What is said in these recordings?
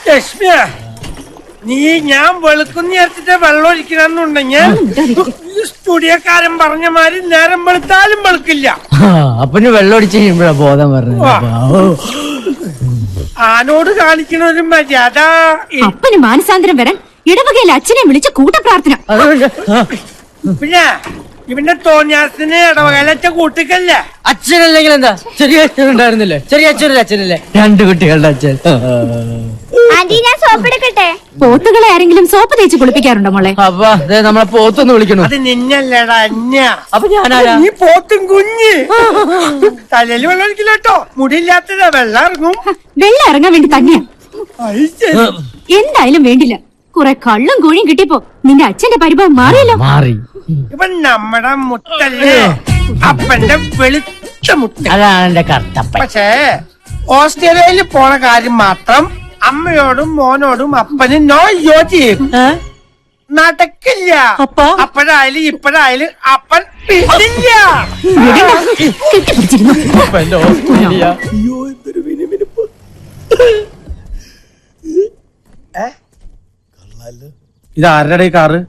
ലക്ഷ്മിയ, നീ ഞാൻ വെളുക്കുന്ന നേരത്തെ വെള്ളം ഒഴിക്കണമെന്നുണ്ടെങ്കിൽ സ്റ്റുഡിയോക്കാരൻ പറഞ്ഞ മാതിരി നേരം വെളുത്താലും വെളുക്കില്ല. അപ്പന് വെള്ളം ഒഴിച്ച് കഴിയുമ്പോഴാ ബോധം പറഞ്ഞത്. ആനോട് കാണിക്കണ ഒരു മര്യാദ. അപ്പന് മാനസാന്തരം വരാൻ ഇടവകയിൽ അച്ഛനെ വിളിച്ച് കൂട്ടപ്രാർത്ഥന. പിന്നെ ഇവന്റെ തോന്നിയാസത്തിന് ഇടവകയിലച്ച കൂട്ടിക്കല്ല. അച്ഛനല്ലെങ്കിൽ എന്താ, ചെറിയ അച്ഛൻ ഉണ്ടായിരുന്നില്ലേ? ചെറിയ അച്ഛനല്ലേ അച്ഛനല്ലേ? 2 കുട്ടികളുടെ അച്ഛൻ. ഞാൻ സോപ്പ് എടുക്കട്ടെ? പോത്തുകളെ ആരെങ്കിലും സോപ്പ് തേച്ച് കുളിപ്പിക്കാറുണ്ടോ മോളെ? അപ്പൊ നമ്മളെ പോത്തൊന്ന് വിളിക്കണു. അത് നിന്നല്ലേടാ, അന്യ. അപ്പൊ ഞാനാരാ? നീ പോത്തും കുഞ്ഞ്. തലയിൽ വെള്ളം ഒഴിക്കില്ല കേട്ടോ, മുടിയില്ലാത്തതാ, വെള്ളം ഇറങ്ങും. വെള്ളം ഇറങ്ങാൻ വേണ്ടി തന്നെയാ. എന്തായാലും വേണ്ടില്ല, കുറെ കള്ളും കോഴിയും കിട്ടിയപ്പോ നിന്റെ അച്ഛന്റെ പരിഭവം മാറിയല്ലോ. മാറി. ഇവൻ നമ്മടെ മുട്ടല്ലേ, അപ്പന്റെ വെളുത്ത മുട്ട. അതാണ് എന്റെ കർത്തപ്പൻ. പക്ഷേ ഓസ്ട്രേലിയയിൽ പോണ കാര്യം മാത്രം അമ്മയോടും മോനോടും അപ്പന് നോ യോജി നടക്കില്ല. അപ്പോഴായാലും ഇപ്പോഴായാലും അപ്പൻ പിടില്ല. ഇത് ആരുടെ കാറ്?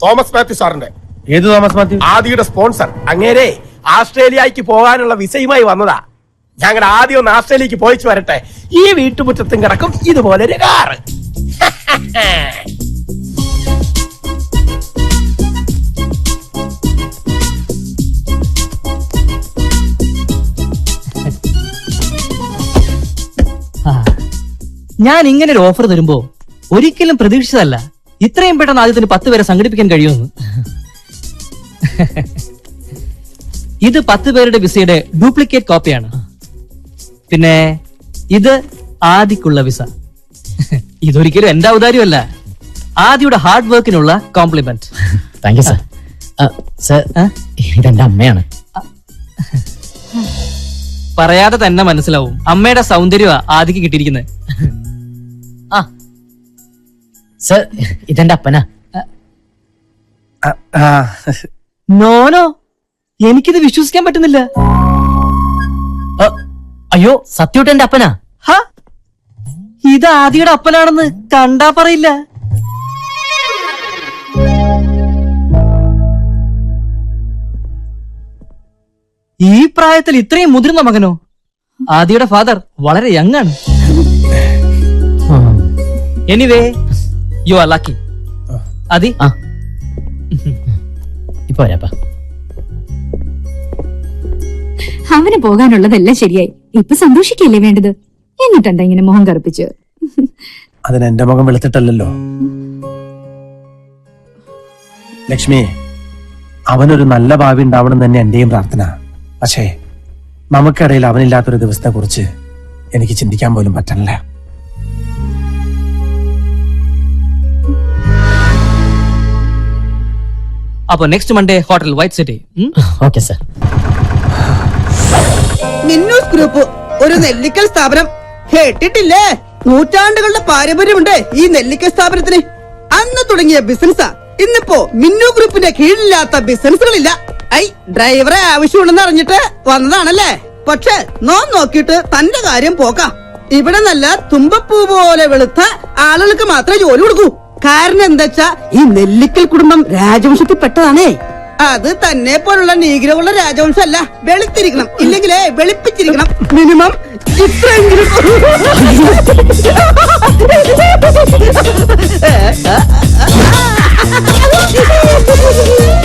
തോമസ് മാത്യു സാറിന്റെ. ഏത് തോമസ് മാത്യു? ആദിയുടെ സ്പോൺസർ. അങ്ങേരെ ആസ്ട്രേലിയക്ക് പോകാനുള്ള വിസയുമായി വന്നതാ. ഞങ്ങൾ ആദ്യം ഒന്ന് ആസ്ട്രേലിയക്ക് പോയിച്ചു വരട്ടെ. ഈ വീട്ടുമുറ്റത്തും കിടക്കും ഇതുപോലെ ഒരു കാറ്. ഞാൻ ഇങ്ങനെ ഒരു ഓഫർ തരുമ്പോ ഒരിക്കലും പ്രതീക്ഷിച്ചതല്ല ഇത്രയും പെട്ടെന്ന് ആദ്യത്തിന് 10 പേരെ സംഘടിപ്പിക്കാൻ കഴിയുമെന്ന്. ഇത് 10 പേരുടെ വിസയുടെ ഡ്യൂപ്ലിക്കേറ്റ് കോപ്പിയാണ്. പിന്നെ ഇത് ആദിക്കുള്ള വിസ. ഇതൊരിക്കലും എന്റെ ഔദാര്യമല്ല, ആദിയുടെ ഹാർഡ് വർക്കിനുള്ള compliment. Thank you sir. Sir, ഇതെന്റെ അമ്മയാണ്. പറയാതെ തന്നെ മനസ്സിലാവും അമ്മയുടെ സൗന്ദര്യ ആദിക്ക് കിട്ടിയിരിക്കുന്നത്. സർ, ഇതെന്റെ അപ്പനാ. നോനോ, എനിക്കിത് വിശ്വസിക്കാൻ പറ്റുന്നില്ല. അയ്യോ, സത്യമായിട്ട് എന്റെ അപ്പനാ. ഇത് ആദിയുടെ അപ്പനാണെന്ന് കണ്ടാ പറയില്ല. ഈ പ്രായത്തിൽ ഇത്രയും മുതിർന്ന മകനോ? ആദിയുടെ ഫാദർ വളരെ യങ് ആണ്. Anyway, you are lucky. Adi, ഇപ്പൊ വരാപ്പ. അവന് പോകാനുള്ളതെല്ലാം ശരിയായി. ഇപ്പൊ സന്തോഷിക്കല്ലേ വേണ്ടത്? എന്നിട്ടെന്താ ഇങ്ങനെ മുഖം കറുപ്പിച്ച്? അതിന് എന്റെ മുഖം വെളുത്തിട്ടല്ലോ ലക്ഷ്മി. അവനൊരു നല്ല ഭാവി ഉണ്ടാവണം തന്നെ എന്റെയും പ്രാർത്ഥന. പക്ഷേ നമുക്കിടയിൽ അവനില്ലാത്തൊരു ദിവസത്തെ കുറിച്ച് എനിക്ക് ചിന്തിക്കാൻ പോലും പറ്റണില്ല. അപ്പൊ next Monday hotel white city. Okay sir. Minnus group ഒരു നെല്ലിക്കൽ സ്ഥാപനം. കേട്ടിട്ടില്ലേ? നൂറ്റാണ്ടുകളുടെ പാരമ്പര്യമുണ്ട് ഈ നെല്ലിക്കൽ സ്ഥാപനത്തിന്. അന്ന് തുടങ്ങിയ ബിസിനസ്സാ. ഇന്നിപ്പോ മിന്നു ഗ്രൂപ്പിന്റെ കീഴിലില്ലാത്ത ബിസിനസ്സുകളില്ല. ഡ്രൈവറെ ആവശ്യമുണ്ടെന്ന് അറിഞ്ഞിട്ട് വന്നതാണല്ലേ? പക്ഷെ നോക്കിയിട്ട് തന്റെ കാര്യം പോക്കാം. ഇവിടെ നല്ല തുമ്പപ്പൂ പോലെ വെളുത്ത ആളുകൾക്ക് മാത്രമേ ജോലി കൊടുക്കൂ. കാരണം എന്താ, ഈ നെല്ലിക്കൽ കുടുംബം രാജവംശത്തിൽ പെട്ടതാണേ. അത് തന്നെ പോലുള്ള നീഗ്രകളുടെ രാജവംശമല്ല. വെളുത്തിരിക്കണം, ഇല്ലെങ്കിലേ വെളുപ്പിച്ചിരിക്കണം. മിനിമം ഇത്രയെങ്കിലും.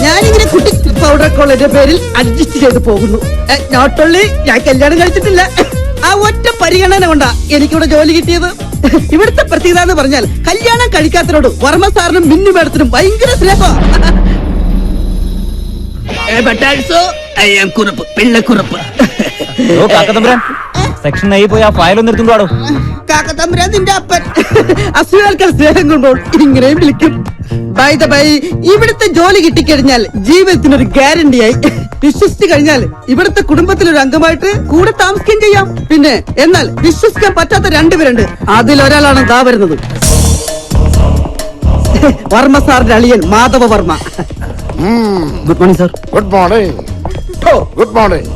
ഞാനിങ്ങനെ കുട്ടി പൗഡർ കോളേജിന്റെ പേരിൽ അഡ്ജസ്റ്റ് ചെയ്ത് പോകുന്നു. നോട്ട് ഓൺലി ഞാൻ കല്യാണം കഴിച്ചിട്ടില്ല, ആ ഒറ്റ പരിഗണന കൊണ്ടാ എനിക്കിവിടെ ജോലി കിട്ടിയത്. ഇവിടുത്തെ പ്രത്യേകത എന്ന് പറഞ്ഞാൽ കല്യാണം കഴിക്കാത്തവരോട് വർമ്മ സാറിനും മിന്നു മേഡത്തിനും ഭയങ്കര സ്നേഹം. സെക്ഷൻ ആയി പോയി ആ ഫയൽ ഒന്ന് എടുത്തുകൊണ്ടോ. കാക്കത്തമ്പുരാൻ നിന്റെ അപ്പൻ അസുഖാൽക്കാർ സ്നേഹം കൊണ്ടോ ഇങ്ങനെയും വിളിക്കും. ഇവിടുത്തെ ജോലി കിട്ടിക്കഴിഞ്ഞാൽ ജീവിതത്തിനൊരു ഗ്യാരണ്ടിയായി. വിശ്വസിച്ചു കഴിഞ്ഞാൽ ഇവിടുത്തെ കുടുംബത്തിലൊരു അംഗമായിട്ട് കൂടെ താമസിക്കുകയും ചെയ്യാം. പിന്നെ എന്നാൽ വിശ്വസിക്കാൻ പറ്റാത്ത 2 പേരുണ്ട്. അതിലൊരാളാണ് ദാ വരുന്നത്, വർമ്മ സാറിന്റെ അളിയൻ Madhava Varma. Good morning sir. Good morning. Good morning.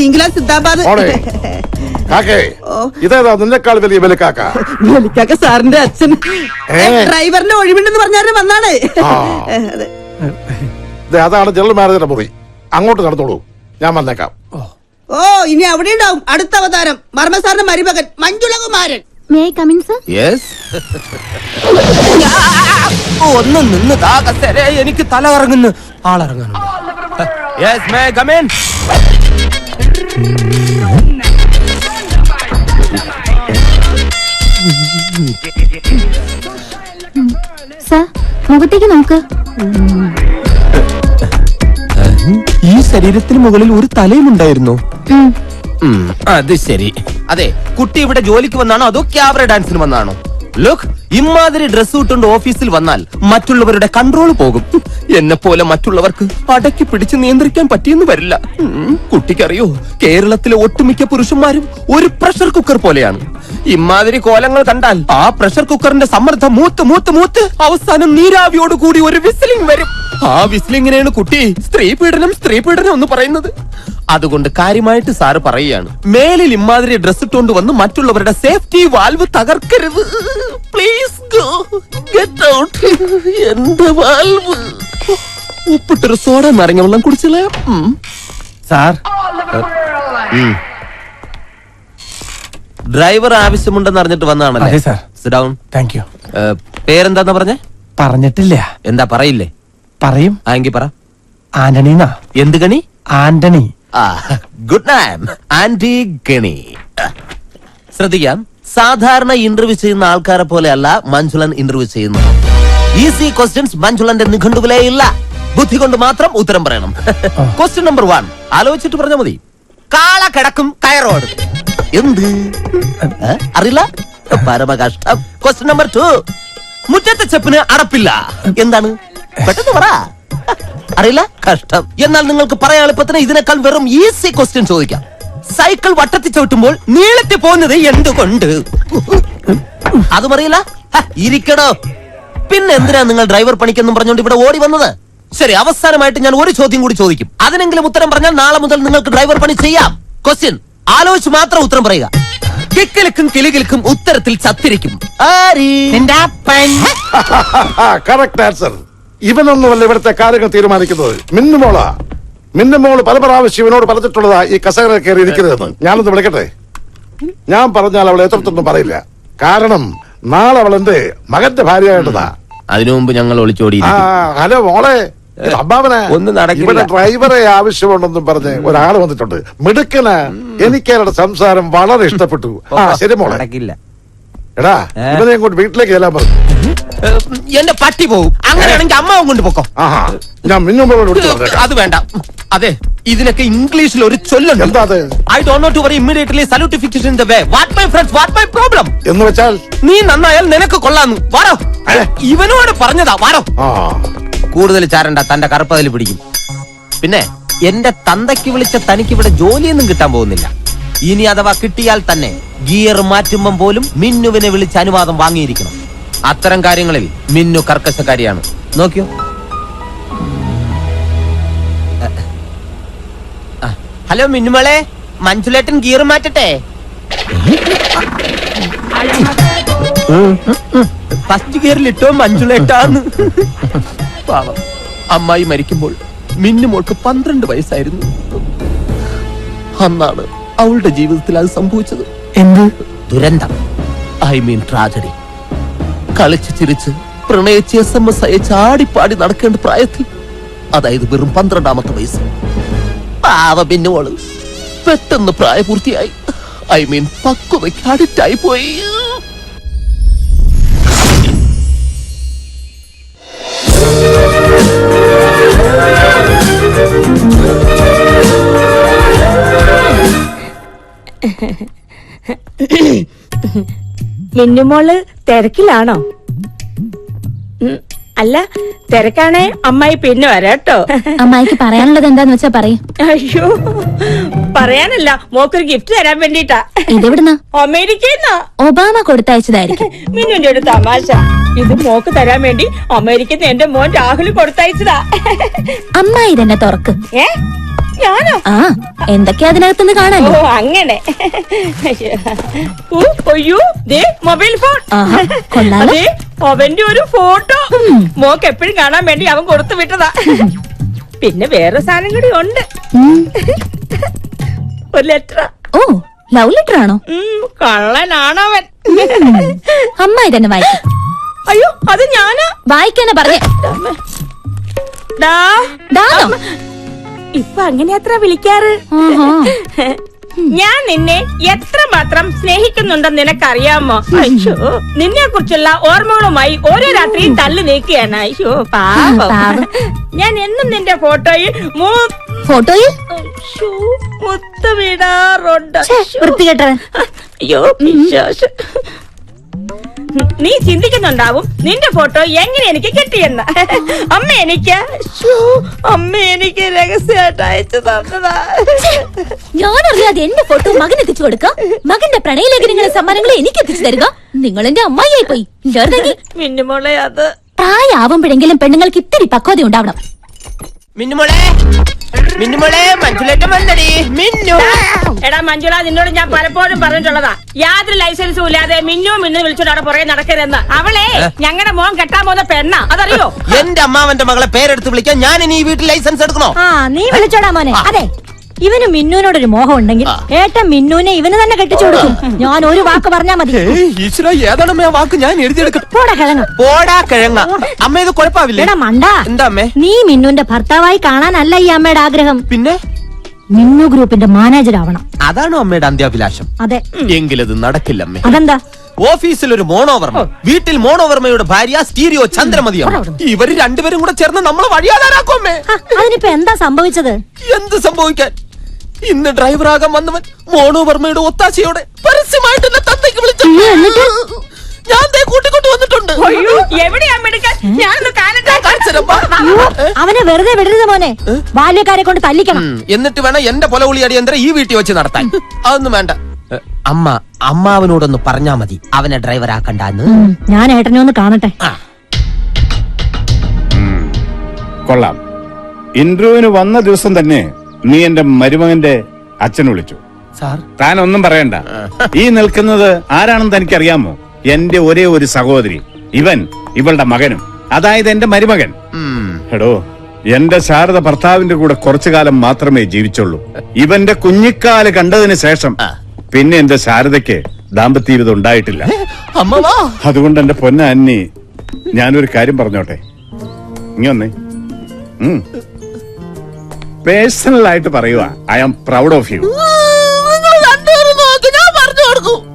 England സിന്ദാബാദ്. കാക്കേ ഇതേതാ നിന്നെക്കാൾ വലിയ വിലക്കാക്ക? വലിക്കാക്ക സാറിന്റെ അച്ഛൻ ഡ്രൈവറിന്റെ ഒഴിവുണ്ടെന്ന് പറഞ്ഞാലും വന്നാണേ. അതെ. അതാണ് ജനറൽ മാനേജറുടെ മുറി. അങ്ങോട്ട് നടന്നോളൂ, ഞാൻ വന്നേക്കാം. ഓ ഇനി അവിടെ ഉണ്ടാവും അടുത്ത അവതാരം. മർമ്മ സാറിന്റെ മരുമകൻ Manjulakumaran. May I come in sir? ഒന്ന് നിന്ന് താകസരെ, എനിക്ക് തല കറങ്ങുന്നു. ആളിറങ്ങാനുണ്ട്. Yes may come in. Sir മുഖത്തേക്ക് നോക്ക്. ഈ ശരീരത്തിന് മുകളിൽ ഒരു തലയും ഉണ്ടായിരുന്നു. അത് ശരി. അതെ, കുട്ടി ഇവിടെ ജോലിക്ക് വന്നാണോ അതോ ക്യാബറ ഡാൻസിന് വന്നാണോ? ലുക്ക്, ഇമാതിരി ഡ്രസ് ഇട്ടുകൊണ്ട് ഓഫീസിൽ വന്നാൽ മറ്റുള്ളവരുടെ കൺട്രോൾ പോകും. എന്നെ പോലെ മറ്റുള്ളവർക്ക് അടക്കി പിടിച്ച് നിയന്ത്രിക്കാൻ പറ്റിയെന്ന് വരില്ല. കുട്ടിക്കറിയോ, കേരളത്തിലെ ഒട്ടുമിക്ക പുരുഷന്മാരും ഒരു പ്രഷർ കുക്കർ പോലെയാണ്. ഇമാതിരി കോലങ്ങൾ കണ്ടാൽ ആ പ്രഷർ കുക്കറിന്റെ സമ്മർദ്ദം മൂത്ത് മൂത്ത് മൂത്ത് അവസാനം നീരാവിയോട് കൂടി ഒരു വിസിലിംഗ് വരും. ആ വിസിലിങ്ങിനെയാണ് കുട്ടി സ്ത്രീ പീഡനം എന്ന് പറയുന്നത്. അതുകൊണ്ട് കാര്യമായിട്ട് സാറ് പറയുകയാണ്, മേലിൽ ഇമാതിരി ഡ്രസ് ഇട്ടുകൊണ്ട് വന്ന് മറ്റുള്ളവരുടെ സേഫ്റ്റി വാൽവ് തകർക്കരുത്. Please go get out. എന്റെ വാൽവ് ഉപ്പിട്ടൊരു സോഡ നാരങ്ങ വെള്ളം കുടിച്ചില്ലേ സാർ? ഡ്രൈവർ ആവശ്യമുണ്ടെന്ന് അറിഞ്ഞിട്ട് വന്നതാണല്ലേ? അതെ sir. Sit down. Thank you. പേരെന്താന്ന് പറഞ്ഞേ? പറഞ്ഞിട്ടില്ല. എന്താ പറയില്ലേ? പറയും. ആങ്കി പറ. ആന്റണീന്നാ. എന്ത് ഗണി? ആന്റണി. ഗുഡ് നൈം ആന്റി ഗണി. ശ്രദ്ധിക്കാം, സാധാരണ ഇന്റർവ്യൂ ചെയ്യുന്ന ആൾക്കാരെ പോലെയല്ല മഞ്ജുളൻ ഇന്റർവ്യൂ ചെയ്യുന്നത്. ഈസി ക്വസ്റ്റ്യൻസ് മഞ്ജുളന്റെ നിഘണ്ടുവിലേ ഇല്ല. ബുദ്ധി കൊണ്ട് മാത്രം ഉത്തരം പറയണം. ക്വസ്റ്റ്യൻ നമ്പർ 1 ആലോചിച്ചിട്ട് പറഞ്ഞാൽ മതി. കാള കിടക്കും കയറോട്. എന്ത് അറിയില്ല? പരമകഷ്ടം. ക്വസ്റ്റ്യൻ നമ്പർ 2 മുറ്റത്തെ ചെപ്പിന് അടപ്പില്ല. എന്താണ്? പെട്ടെന്ന് പറ. അറിയില്ല? കഷ്ടം. എന്നാൽ നിങ്ങൾക്ക് പറയാൻ എളുപ്പത്തിന് ഇതിനേക്കാൾ വെറും ഈസി ക്വസ്റ്റ്യൻ ചോദിക്കാം. സൈക്കിൾ വട്ടത്തിൽ ചവിട്ടുമ്പോൾ നീളത്തിൽ പോകുന്നത് എന്തുകൊണ്ട്? അതും അറിയില്ല? ഇരിക്കടോ. പിന്നെ എന്തിനാ നിങ്ങൾ ഡ്രൈവർ പണിക്കെന്നും പറഞ്ഞുകൊണ്ട് ഇവിടെ ഓടി വന്നത്? ശരി, അവസാനമായിട്ട് ഞാൻ ഒരു ചോദ്യം കൂടി ചോദിക്കും. അതിനെങ്കിലും ഉത്തരം പറഞ്ഞാൽ നാളെ മുതൽ നിങ്ങൾക്ക് ഡ്രൈവർ പണി ചെയ്യാം. ക്വസ്റ്റ്യൻ ആലോചിച്ച് മാത്രം ഉത്തരം പറയുക. കിക്കിലിക്കും കിളികിലിക്കും ഉത്തരത്തിൽ ചത്തിരിക്കും. Correct answer. ഇവനൊന്നുമല്ല ഇവിടുത്തെ കാര്യങ്ങൾ തീരുമാനിക്കുന്നത്. മിന്നുമോളാ. മിന്നുമോള് പല പ്രാവശ്യം ഇവനോട് പറഞ്ഞിട്ടുള്ളതാ ഈ കസേര കയറി ഇരിക്കുന്നതെന്ന്. ഞാനൊന്ന് വിളിക്കട്ടെ? ഞാൻ പറഞ്ഞാൽ അവൾ എത്രത്തൊന്നും പറയില്ല. കാരണം നാളെ അവൾ എന്റെ മകന്റെ ഭാര്യയായിട്ടതാ. അതിനു മുമ്പ് ഞങ്ങൾ ഒളിച്ചോടി. ഹലോ മോളെ, അമ്മാവനെ ഒന്നും നടക്കില്ല. ഇവിടെ ഡ്രൈവറെ ആവശ്യമുണ്ടെന്നും പറഞ്ഞ് ഒരാള് വന്നിട്ടുണ്ട്. മിടുക്കന്. എനിക്ക് അവരുടെ സംസാരം വളരെ ഇഷ്ടപ്പെട്ടു. ശരി മോളെ. നടക്കില്ല. എടാ, ഇവനെ അങ്ങോട്ട് വീട്ടിലേക്ക് ചെല്ലാൻ പറഞ്ഞു. എന്റെ പട്ടി പോവും. അങ്ങനെയാണെങ്കിൽ അമ്മാവും കൊണ്ട് പോക്കോ. ഞാൻ മിന്നുമോളോട് അത് വേണ്ട. അതെ, ഇതിനൊക്കെ ഇംഗ്ലീഷിൽ ഒരു ചൊല്ലുണ്ട്. എന്താ അത്? I don't know to worry immediately സാലുട്ടിഫിക്കേഷൻ in the way. What my friends, what my problem? എന്ന് വെച്ചാൽ നീ നന്നായാൽ നിനക്ക് കൊള്ളാന്നു. വാടോ. ഇവനോട് പറഞ്ഞതാ. വാടോ. കൂടുതൽ ചാരണ്ട, തന്റെ കറുപ്പതിൽ പിടിക്കും. പിന്നെ എന്റെ തന്തയ്ക്ക് വിളിച്ച തനിക്ക് ഇവിടെ ജോലിയൊന്നും കിട്ടാൻ പോകുന്നില്ല. ഇനി അഥവാ കിട്ടിയാൽ തന്നെ ഗിയർ മാറ്റുമ്പം പോലും മിന്നുവിനെ വിളിച്ച് അനുവാദം വാങ്ങിയിരിക്കണം. അത്തരം കാര്യങ്ങളിൽ മിന്നു കർക്കശക്കാരിയാണ്. നോക്കിയോ. ഹലോ മിന്നുമോളെ, മഞ്ജുലേട്ടൻ ഗിയർ മാറ്റട്ടെ? ഫസ്റ്റ് ഗിയറിലിട്ടോ മഞ്ജുലേട്ടാന്ന്. പാവം, അമ്മായി മരിക്കുമ്പോൾ മിന്നുമോൾക്ക് 12 വയസ്സായിരുന്നു. അന്നാണ് അവളുടെ ജീവിതത്തിൽ അത് സംഭവിച്ചത്. എന്ത് ദുരന്തം? I mean tragedy. കളിച്ച് ചിരിച്ച് പ്രണയിച്ച് SMS അയച്ച് ആടിപ്പാടി നടക്കേണ്ട പ്രായത്തിൽ, അതായത് വെറും 12ാമത്തെ വയസ്സ്, പാവ മിന്നുമോള് പെട്ടെന്ന് പ്രായപൂർത്തിയായി. ഐ മീൻ പക്വതയ്ക്ക് അഡിക്റ്റായി പോയി. മിന്നുമോള് തിരക്കിലാണോ? അല്ല തിരക്കാണേ അമ്മായി പിന്നെ വരാട്ടോ. അമ്മായിക്ക് പറയാനുള്ളത് എന്താന്ന് വെച്ചാ പറയും. അയ്യോ പറയാനല്ല, മോക്കൊരു ഗിഫ്റ്റ് തരാൻ വേണ്ടിട്ടാ. ഇതെവിടുന്നാ? അമേരിക്കന്നാ. ഒബാമ കൊടുത്തയച്ചതായിരിക്കും. മിന്നുന്റെ ഒരു തമാശ. ഇത് മോക്ക് തരാൻ വേണ്ടി അമേരിക്കന്ന് എന്റെ മോൻ രാഹുൽ കൊടുത്തയച്ചതാ. അമ്മായി തന്നെ തുറക്ക്. ഞാനോ? ആ എന്തൊക്കെയാ അതിനകത്തുനിന്ന് കാണാനോ? ഓ അങ്ങനെ. അയ്യോ ദേ മൊബൈൽ ഫോൺ. കൊള്ളാലോ. ദേ അവന്റെ ഒരു ഫോട്ടോ. മോക്ക് എപ്പോഴും കാണാൻ വേണ്ടി അവൻ കൊടുത്തു വിട്ടതാ. പിന്നെ വേറെ സാധനം കൂടി ഉണ്ട്. ഒരു ലെറ്റർ. ഓ ലവ് ലെറ്റർ ആണോ? കള്ളനാണവൻ. അമ്മായി തന്നെ വായിക്കും. അയ്യോ അത് ഞാനാ. വായിക്കാനാ പറഞ്ഞേ. ഇപ്പൊ അങ്ങനെ അത്ര വിളിക്കാറ്. ഞാൻ നിന്നെ എത്രമാത്രം സ്നേഹിക്കുന്നുണ്ടെന്ന് നിനക്കറിയാമോ? അയ്യോ നിന്നെ കുറിച്ചുള്ള ഓർമ്മകളുമായി ഓരോ രാത്രിയും തള്ളി നീക്കുകയാണ്. അയ്യോ പാവം. ഞാൻ എന്നും നിന്റെ ഫോട്ടോയിൽ മുത്തമിടാറുണ്ട്. അയ്യോ വിശ്വാസം. നീ ചിന്തിക്കുന്നുണ്ടാവും നിന്റെ ഫോട്ടോ എങ്ങനെ എനിക്ക് കിട്ടിയെന്ന്. അമ്മ എനിക്ക് രഹസ്യമായിട്ട് അയച്ചു തന്നതാ. ഞാനറിയാതെ എന്റെ ഫോട്ടോ മകൻ എത്തിച്ചു കൊടുക്കാം. മകന്റെ പ്രണയലേഖനങ്ങളെ സമ്മാനങ്ങളെ എനിക്ക് എത്തിച്ചു തരുക. നിങ്ങൾ എന്റെ അമ്മായിയായി പോയി. മിന്നുമോളെ അത് പ്രായമാവുമ്പോഴെങ്കിലും പെണ്ണുങ്ങൾക്ക് ഇത്തിരി പക്വത ഉണ്ടാവണം. എടാ മഞ്ജുള, നിന്നോട് ഞാൻ പലപ്പോഴും പറഞ്ഞിട്ടുള്ളതാ, യാതൊരു ലൈസൻസും ഇല്ലാതെ മിന്നു വിളിച്ചോണ്ട് അവിടെ പുറകെ നടക്കരുതെന്ന്. അവളെ ഞങ്ങളുടെ മോൻ കെട്ടാൻ പോകുന്ന പെണ്ണാ, അതറിയോ? എന്റെ അമ്മാവന്റെ മകളെ പേരെടുത്ത് വിളിക്കാൻ ഞാൻ ഇനി ഈ വീട്ടിൽ ലൈസൻസ് എടുക്കണോ? നീ വിളിച്ചോടാ മോനെ. അതെ, ഇവന് മിന്നുവിനോടൊരു മോഹം ഉണ്ടെങ്കിൽ ഏട്ടൻ മിന്നുവിനെ ഇവന് തന്നെ കെട്ടിച്ചു കൊടുക്കും. ഞാൻ ഒരു വാക്ക് പറഞ്ഞാ മതി. ഏതാണ് വാക്ക്? ഞാൻ എഴുതിയെടുക്കട്ടെ. പോടാ കിഴങ്ങ. അമ്മ ഇത് കുഴപ്പമില്ല. മണ്ടാ, എന്താ അമ്മേ? നീ മിന്നുവിന്റെ ഭർത്താവായി കാണാനല്ല ഈ അമ്മയുടെ ആഗ്രഹം. പിന്നെ മിന്നു ഗ്രൂപ്പിന്റെ മാനേജർ ആവണം. അതാണോ അമ്മയുടെ അന്ത്യാഭിലാഷം? അതെ. എങ്കിലത് നടക്കില്ല അമ്മേ. അതെന്താ? ഓഫീസിൽ ഒരു മോണോവർമ്മ, വീട്ടിൽ മോണോവർമ്മയുടെ ഭാര്യ സ്റ്റീരിയോ ചന്ദ്രമതിയാണ്. ഇവര് രണ്ടുപേരും കൂടെ ചേർന്ന് നമ്മളെ വഴിയാതാരാക്കും അമ്മേ. അതിനിപ്പോ എന്താ സംഭവിച്ചത്? എന്ത് സംഭവിക്കാൻ? ഇന്ന് ഡ്രൈവറാകാൻ വന്നവൻ മോണോവർമ്മയുടെ ഒത്താശയോടെ പരസ്യമായിട്ട് എന്നെ തന്തയ്ക്ക് വിളിച്ചു. ഞാൻ കൂട്ടിക്കൊണ്ട് വന്നിട്ടുണ്ട്. അവനെ വെറുതെ വിടരുത് മോനെ. ബാല്യക്കാരെ കൊണ്ട് തല്ലിക്കണം. എന്നിട്ട് വേണം എന്റെ പൊലവുളി അടിയന്തരം ഈ വീട്ടിൽ വെച്ച് നടത്താൻ. അതൊന്നും വേണ്ട. അമ്മാവനോടൊന്ന് പറഞ്ഞാ മതി അവനെ ഡ്രൈവറാക്കണ്ടെന്ന്. ഞാൻ ഏട്ടനെ ഒന്ന് കാണട്ടെ. കൊള്ളാം. ഇന്റർവ്യൂവിന് വന്ന ദിവസം തന്നെ നീ എന്റെ മരുമകന്റെ അച്ഛനെ വിളിച്ചു. താൻ ഒന്നും പറയണ്ട. ഈ നിൽക്കുന്നത് ആരാണെന്ന് തനിക്കറിയാമോ? എന്റെ ഒരേ ഒരു സഹോദരി. ഇവളുടെ മകനും, അതായത് എന്റെ മരുമകൻ. എടോ, എന്റെ ശാരദ ഭർത്താവിന്റെ കൂടെ കുറച്ചു കാലം മാത്രമേ ജീവിച്ചുള്ളൂ. ഇവന്റെ കുഞ്ഞിക്കാല് കണ്ടതിന് ശേഷം പിന്നെ എന്റെ ശാരദയ്ക്ക് ദാമ്പത്യ ജീവിതം ഉണ്ടായിട്ടില്ല. അതുകൊണ്ട് എന്റെ പൊന്ന അന്നി, ഞാനൊരു കാര്യം പറഞ്ഞോട്ടെ. ഇനി വന്നേ. പേഴ്സണൽ ആയിട്ട് പറയുക, I am proud of you.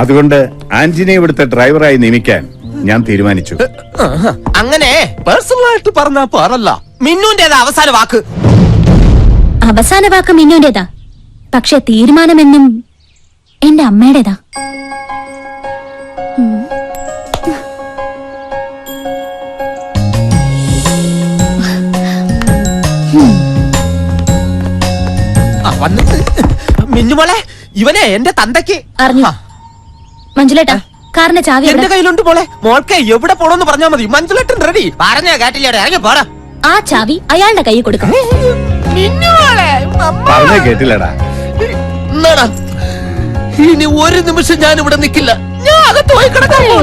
അതുകൊണ്ട് ആന്റിനെ ഇവിടുത്തെ ഡ്രൈവറായി നിയമിക്കാൻ ഞാൻ തീരുമാനിച്ചു. അങ്ങനെ പേഴ്സണൽ ആയിട്ട് പറഞ്ഞാ പറല്ല. മിന്നുന്റേതാ അവസാന വാക്ക്. അവസാന വാക്ക് മിന്നുന്റേതാ. പക്ഷെ തീരുമാനമെന്നും എന്റെ അമ്മയുടേതാ. മിന്നുമോളെ, ഇവനെ എന്റെ തന്തയ്ക്ക് അറിഞ്ഞു. മഞ്ജുലേട്ടാ, കാറിന്റെ ചാവി എന്റെ കയ്യിലുണ്ട് മോളെ. മോൾക്ക് എവിടെ പോണോന്ന് പറഞ്ഞാ മതി. മഞ്ജുലേട്ടൻ റെഡി. പറഞ്ഞ കേട്ടില്ലേടെ, ഇറങ്ങി പോടാ. ആ ചാവി അയാളുടെ കയ്യിൽ കൊടുക്കാം. പറഞ്ഞ കേട്ടില്ലടാ. ഇനി ഒരു നിമിഷം ഞാൻ ഇവിടെ നിൽക്കില്ല. ഞാൻ അകത്ത് പോയി കിടക്കാം.